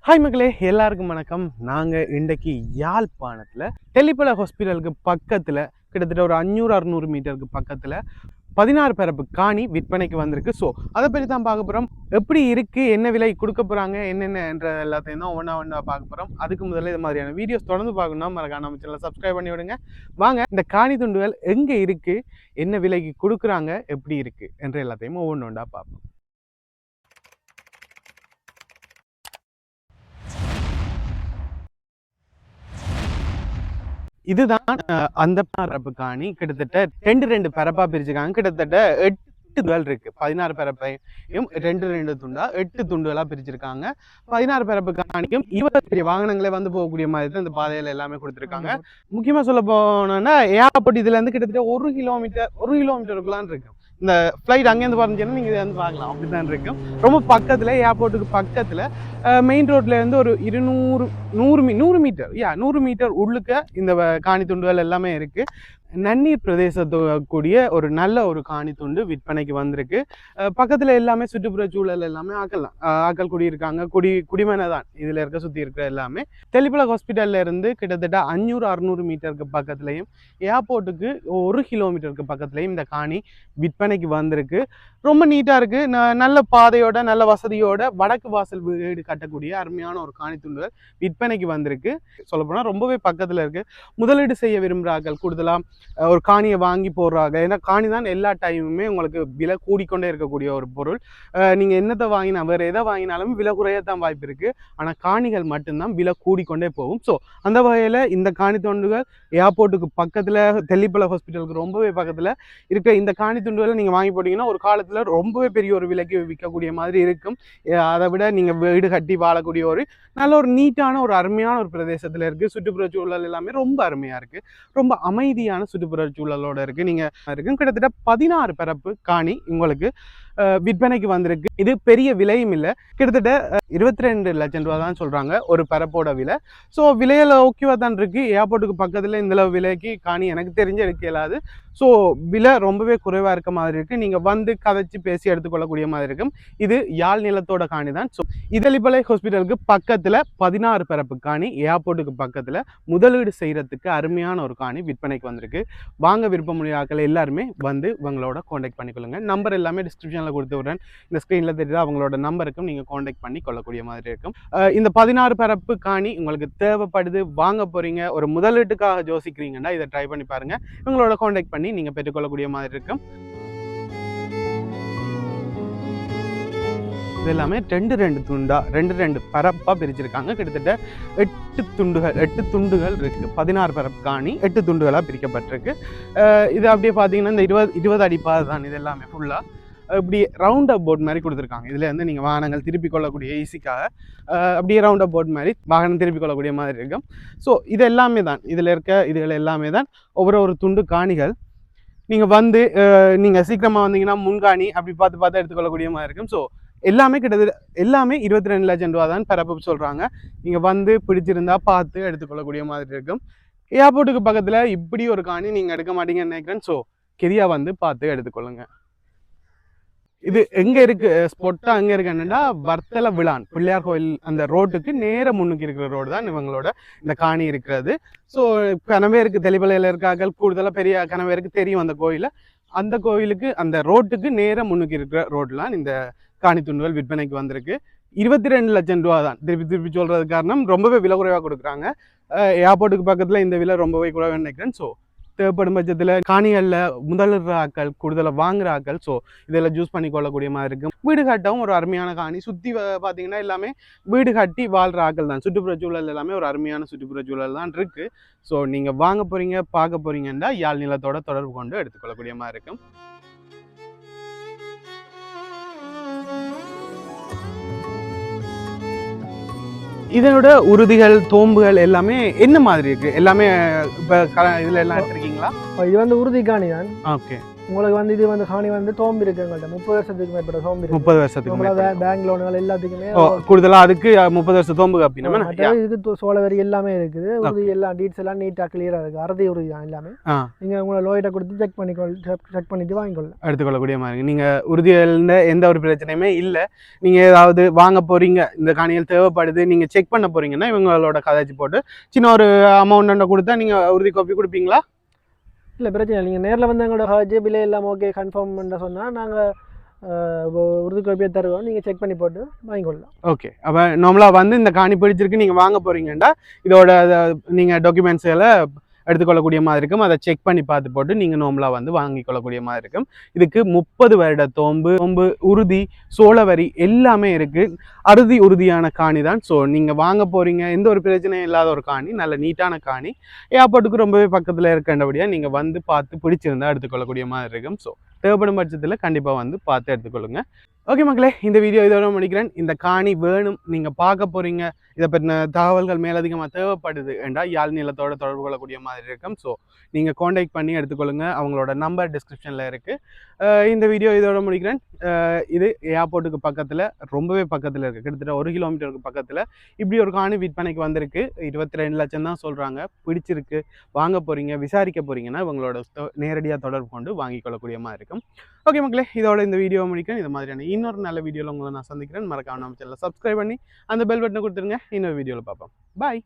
Hi மக்களே, எல்லாருக்கும் வணக்கம். நாங்கள் இன்றைக்கு யாழ்ப்பாணத்தில் தெல்லிப்பளை ஹாஸ்பிட்டலுக்கு பக்கத்தில் கிட்டத்தட்ட ஒரு 500-600 மீட்டருக்கு பக்கத்தில் 16 பரப்பு காணி விற்பனைக்கு வந்திருக்கு. ஸோ அதை பற்றி தான் பார்க்க போகிறோம். எப்படி இருக்குது, என்ன விலை கொடுக்க போகிறாங்க, என்னென்னன்ற எல்லாத்தையும் தான் ஒன்றா பார்க்க போகிறோம். அதுக்கு முதல்ல இது மாதிரியான வீடியோஸ் தொடர்ந்து பார்க்கணும்னா மறக்காம நம்ம சேனலை சப்ஸ்கிரைப் பண்ணி விடுங்க. வாங்க இந்த காணி துண்டுகள் எங்கே இருக்குது, என்ன விலைக்கு கொடுக்குறாங்க, எப்படி இருக்குது என்ற எல்லாத்தையும் ஒவ்வொன்றா பார்ப்போம். இதுதான் அந்த பரப்பு காணி. கிட்டத்தட்ட ரெண்டு பரப்பா பிரிச்சுக்காங்க. கிட்டத்தட்ட 8 துண்டுகள் இருக்கு. 16 பரப்பையும் ரெண்டு துண்டா 8 துண்டுகளா பிரிச்சிருக்காங்க. 16 பரப்பு காணிக்கும் 20 வாகனங்களே வந்து போகக்கூடிய மாதிரி தான் இந்த பாதையில எல்லாமே கொடுத்துருக்காங்க. முக்கியமா சொல்ல போனோம்னா ஏர்போர்ட் இதுல இருந்து கிட்டத்தட்ட 1 கிலோமீட்டருக்குள்ளான் இருக்கு. இந்த ஃப்ளைட் அங்கேருந்து பறந்துச்சுன்னா நீங்கள் இதை வந்து பார்க்கலாம். அப்படித்தான் இருக்கும். ரொம்ப பக்கத்தில், ஏர்போர்ட்டுக்கு பக்கத்தில், மெயின் ரோட்ல இருந்து ஒரு 100 மீட்டர் உள்ளுக்க இந்த காணி துண்டுகள் எல்லாமே இருக்கு. நன்னீர் பிரதேசத்துக்கூடிய ஒரு நல்ல ஒரு காணி துண்டு விற்பனைக்கு வந்திருக்கு. பக்கத்தில் எல்லாமே சுற்றுப்புற சூழல் எல்லாமே ஆக்கள் குடியிருக்காங்க. குடிமனை தான் இதில் இருக்க சுற்றி இருக்கிற எல்லாமே. தெல்லிப்பளை ஹாஸ்பிட்டல்ல இருந்து கிட்டத்தட்ட 500-600 மீட்டருக்கு பக்கத்துலையும், ஏர்போர்ட்டுக்கு 1 கிலோமீட்டருக்கு பக்கத்துலையும் இந்த காணி விற்பனைக்கு வந்திருக்கு. ரொம்ப நீட்டாக இருக்குது. நல்ல பாதையோட, நல்ல வசதியோட, வடக்கு வாசல் வீடு கட்டக்கூடிய அருமையான ஒரு காணி துண்டுகள் விற்பனைக்கு வந்திருக்கு. சொல்லப்போனால் ரொம்பவே பக்கத்தில் இருக்குது. முதலீடு செய்ய விரும்புகிறார்கள், கூடுதலாக ஒரு காணியை வாங்கி போடுறாங்க. ஏன்னா காணி தான் எல்லா டைமுமே உங்களுக்கு விலை கூடிக்கொண்டே இருக்கக்கூடிய ஒரு பொருள். நீங்கள் என்னத்தை வாங்கினா, வேறு எதை வாங்கினாலும் விலை குறையத்தான் வாய்ப்பு இருக்குது. ஆனால் காணிகள் மட்டும்தான் விலை கூடிக்கொண்டே போகும். ஸோ அந்த வகையில் இந்த காணி துண்டுகள் ஏர்போர்ட்டுக்கு பக்கத்தில், தெல்லிப்பளை ஹாஸ்பிட்டலுக்கு ரொம்பவே பக்கத்தில் இருக்க இந்த காணி துண்டுகளை நீங்கள் வாங்கி போட்டிங்கன்னா ஒரு காலத்தில் ரொம்பவே பெரிய ஒரு விலைக்கு விற்கக்கூடிய மாதிரி இருக்கும். அதை விட நீங்கள் வீடு கட்டி வாழக்கூடிய ஒரு நல்ல ஒரு நீட்டான ஒரு அருமையான ஒரு பிரதேசத்தில் இருக்குது. சுற்றுப்புற சூழல் எல்லாமே ரொம்ப அருமையாக இருக்குது. ரொம்ப அமைதியான சுற்றுப்புற சூழலோட இருக்குது. நீங்கள் இருக்கும் கிட்டத்தட்ட 16 பரப்பு காணி உங்களுக்கு விற்பனைக்கு வந்திருக்கு. இது பெரிய விலையும் இல்லை. கிட்டத்தட்ட 22 லட்சம் ரூபா தான் சொல்கிறாங்க ஒரு பரப்போட விலை. ஸோ விலையில் ஓகேவா தான் இருக்குது. ஏர்போர்ட்டுக்கு பக்கத்தில் இந்த விலைக்கு காணி எனக்கு தெரிஞ்சு எடுக்க இயலாது. ஸோ விலை ரொம்பவே குறைவாக இருக்க மாதிரி இருக்குது. நீங்கள் வந்து கதைச்சி பேசி எடுத்துக்கொள்ளக்கூடிய மாதிரி இருக்கும். இது யாழ் நிலத்தோட காணி தான். ஸோ தெல்லிப்பளை ஹாஸ்பிட்டலுக்கு பக்கத்தில் 16 பரப்பு காணி, ஏர்போர்ட்டுக்கு பக்கத்தில் முதலீடு செய்கிறதுக்கு அருமையான ஒரு காணி விற்பனைக்கு வந்திருக்கு. வாங்க விருப்பமுடைய ஆட்கள் எல்லாருமே வந்து இவங்களோட காண்டாக்ட் பண்ணிக்கொள்ளுங்க. நம்பர் எல்லாமே டிஸ்கிரிப்ஷனில் கொடுத்து விடுறேன். இந்த ஸ்க்ரீனில் தெரியுது, அவங்களோட நம்பருக்கும் நீங்கள் காண்டாக்ட் பண்ணி கொள்ளக்கூடிய மாதிரி இருக்கும். இந்த 16 பரப்பு காணி உங்களுக்கு தேவைப்படுது, வாங்க போகிறீங்க, ஒரு முதலீட்டுக்காக யோசிக்கிறீங்கன்னா இதை ட்ரை பண்ணி பாருங்கள். இவங்களோட காண்டாக்ட் பண்ணி நீங்கள் பெற்றுக்கொள்ளக்கூடிய மாதிரி இருக்கும். இது எல்லாமே ரெண்டு பரப்பாக பிரிச்சிருக்காங்க. கிட்டத்தட்ட 8 துண்டுகள் இருக்குது. 16 பரப்பு காணி 8 துண்டுகளாக பிரிக்கப்பட்டிருக்கு. இது அப்படியே பார்த்தீங்கன்னா இந்த 20 அடி பாதை தான் இது எல்லாமே ஃபுல்லாக. இப்படி ரவுண்ட் அப் போர்ட் மாதிரி கொடுத்துருக்காங்க. இதில் வந்து நீங்கள் வாகனங்கள் திருப்பி கொள்ளக்கூடிய ஈஸிக்காக அப்படியே ரவுண்ட் அப் போர்ட் மாதிரி வாகனம் திருப்பி கொள்ளக்கூடிய மாதிரி இருக்கும். ஸோ இது எல்லாமே தான், இதில் இருக்க இதுகள் எல்லாமே தான் ஒவ்வொரு துண்டு காணிகள். நீங்கள் வந்து நீங்கள் சீக்கிரமாக வந்தீங்கன்னா முன்காணி அப்படி பார்த்து எடுத்துக்கொள்ளக்கூடிய மாதிரி இருக்கும். ஸோ எல்லாமே கிட்டத்தட்ட எல்லாமே 22 லட்சம் ரூபா தான் பரப்பு சொல்கிறாங்க. நீங்கள் வந்து பிடிச்சிருந்தா பார்த்து எடுத்துக்கொள்ளக்கூடிய மாதிரி இருக்கும். ஏர்போர்ட்டுக்கு பக்கத்தில் இப்படி ஒரு காணி நீங்கள் எடுக்க மாட்டீங்கன்னு நினைக்கிறேன். ஸோ கெரியா வந்து பார்த்து எடுத்துக்கொள்ளுங்க. இது எங்கே இருக்குது, ஸ்பாட்டாக எங்கே இருக்குன்னா வர்த்தலை விழான் பிள்ளையார் கோயில் அந்த ரோட்டுக்கு நேர முன்னுக்கு இருக்கிற ரோடு தான் இவங்களோட இந்த காணி இருக்கிறது. ஸோ கனவேருக்கு தெளிவலையில் இருக்கார்கள், கூடுதலாக பெரிய கனவேருக்கு தெரியும் அந்த கோயிலை. அந்த கோயிலுக்கு அந்த ரோட்டுக்கு நேர முன்னுக்கு இருக்கிற ரோட்லாம் இந்த காணி துண்டுகள் விற்பனைக்கு வந்திருக்கு. 22 லட்சம் ரூபா தான். திருப்பி சொல்கிறது காரணம் ரொம்பவே விலை குறைவாக கொடுக்குறாங்க. ஏர்போர்ட்டுக்கு பக்கத்தில் இந்த விலை ரொம்பவே குறைவாக நினைக்கிறேன். ஸோ தேவைப்படும் பட்சத்தில் காணிகளில் முதலிடுற ஆக்கள், கூடுதலாக வாங்குற ஆக்கள், ஸோ இதெல்லாம் ஜூஸ் பண்ணி கொள்ளக்கூடிய மாதிரி இருக்கும். வீடு கட்டவும் ஒரு அருமையான காணி. சுற்றி பார்த்தீங்கன்னா எல்லாமே வீடு கட்டி வாழ்கிற ஆக்கள் தான். சுற்றுப்புற சூழல் எல்லாமே ஒரு அருமையான சுற்றுப்புற சூழல் தான் இருக்குது. ஸோ நீங்கள் வாங்க போகிறீங்க, பார்க்க போகிறீங்கன்னா யாழ் நிலத்தோட தொடர்பு கொண்டு எடுத்துக்கொள்ளக்கூடிய மாதிரி இருக்கும். இதனோட உறுதிகள், தோம்புகள் எல்லாமே என்ன மாதிரி இருக்கு? எல்லாமே இப்போ இதில் எல்லாம் எடுத்துருக்கீங்களா? இது வந்து உறுதி காணி தான். ஓகே. உங்களுக்கு வந்து இது வந்து காணி வந்து தோம்பு இருக்கு எங்கள்கிட்ட 30 வருஷத்துக்கு மேற்பட்ட தோம்பு இருக்கு. 30 வருஷத்துக்கு பேங்க் லோன்கள் எல்லாத்துக்குமே கூடுதலா அதுக்கு 30 வருஷம் தோம்பு காப்பீங்க. இதுக்கு சோளவரி எல்லாமே இருக்குது. உறுதி எல்லாம் டீட்ஸ் எல்லாம் நீட்டாக கிளியராக இருக்குது. அறுதி உறுதி தான் எல்லாமே. நீங்கள் உங்களை லோயிட்ட கொடுத்து செக் பண்ணிட்டு வாங்கிக்கொள்ளலாம், எடுத்துக்கொள்ளக்கூடிய மாதிரி. நீங்கள் உறுதியில் எந்த ஒரு பிரச்சனையுமே இல்லை. நீங்கள் ஏதாவது வாங்க போகிறீங்க, இந்த காணிகள் தேவைப்படுது, நீங்கள் செக் பண்ண போகிறீங்கன்னா இவங்களோட கதைச்சி போட்டு சின்ன ஒரு அமௌண்ட் கொடுத்தா நீங்கள் உறுதி காப்பி கொடுப்பீங்களா? இல்லை பிரச்சனை இல்லை. நீங்கள் நேரில் வந்து எங்களோட ஜேபிலே எல்லாம் ஓகே கன்ஃபார்ம் பண்ண சொன்னால் நாங்கள் உறுதி காப்பியை தருவோம். நீங்கள் செக் பண்ணி போட்டு வாங்கிக்கொள்ளலாம். ஓகே. அப்போ நார்மலாக வந்து இந்த காணி பிடிச்சிருக்கு நீங்கள் வாங்க போகிறீங்கன்னா இதோட நீங்கள் டாக்குமெண்ட்ஸ் எல்லாம் எடுத்துக்கொள்ளக்கூடிய மாதிரி இருக்கும். அதை செக் பண்ணி பார்த்து போட்டு நீங்கள் நார்மலாக வந்து வாங்கி கொள்ளக்கூடிய மாதிரி இருக்கும். இதுக்கு 30 வருட தோம்பு உறுதி சோளவரி எல்லாமே இருக்குது. அறுதி உறுதியான காணி தான். ஸோ நீங்கள் வாங்க போகிறீங்க, எந்த ஒரு பிரச்சனையும் இல்லாத ஒரு காணி, நல்ல நீட்டான காணி, ஏர்போர்ட்டுக்கு ரொம்பவே பக்கத்தில் இருக்கின்றபடியாக நீங்கள் வந்து பார்த்து பிடிச்சிருந்தா எடுத்துக்கொள்ளக்கூடிய மாதிரி இருக்கும். ஸோ தேவைப்படும் பட்சத்தில் கண்டிப்பாக வந்து பார்த்து எடுத்துக்கொள்ளுங்க. ஓகே மக்களே, இந்த வீடியோ இதோட முடிக்கிறேன். இந்த காணி வேணும், நீங்கள் பார்க்க போகிறீங்க, இதை பற்றின தகவல்கள் மேலதிகமாக தேவைப்படுது என்றால் யாழ் நிலத்தோட தொடர்பு கொள்ளக்கூடிய மாதிரி இருக்கும். ஸோ நீங்கள் காண்டாக்ட் பண்ணி எடுத்துக்கொள்ளுங்க. அவங்களோட நம்பர் டிஸ்கிரிப்ஷனில் இருக்குது. இந்த வீடியோ இதோட முடிக்கிறேன். இது ஏர்போர்ட்டுக்கு பக்கத்தில், ரொம்பவே பக்கத்தில் இருக்குது. கிட்டத்தட்ட 1 கிலோமீட்டருக்கு பக்கத்தில் இப்படி ஒரு காணி விற்பனைக்கு வந்திருக்கு. 22 லட்சம் தான் சொல்கிறாங்க. பிடிச்சிருக்கு, வாங்க போகிறீங்க, விசாரிக்க போகிறீங்கன்னா இவங்களோட நேரடியாக தொடர்பு கொண்டு வாங்கிக் கொள்ளக்கூடிய மாதிரி இருக்கும். ஓகே மக்களே, இதோட இந்த வீடியோ முடிக்கிறேன். இது மாதிரியான இன்னொரு நல்ல வீடியோவில் உங்களை நான் சந்திக்கிறேன். மறக்காம நம்ம சேனலை சப்ஸ்கிரைப் பண்ணி அந்த பெல் பட்டனை கொடுத்துருங்க. இன்னொரு வீடியோவில் பார்ப்போம். பாய்.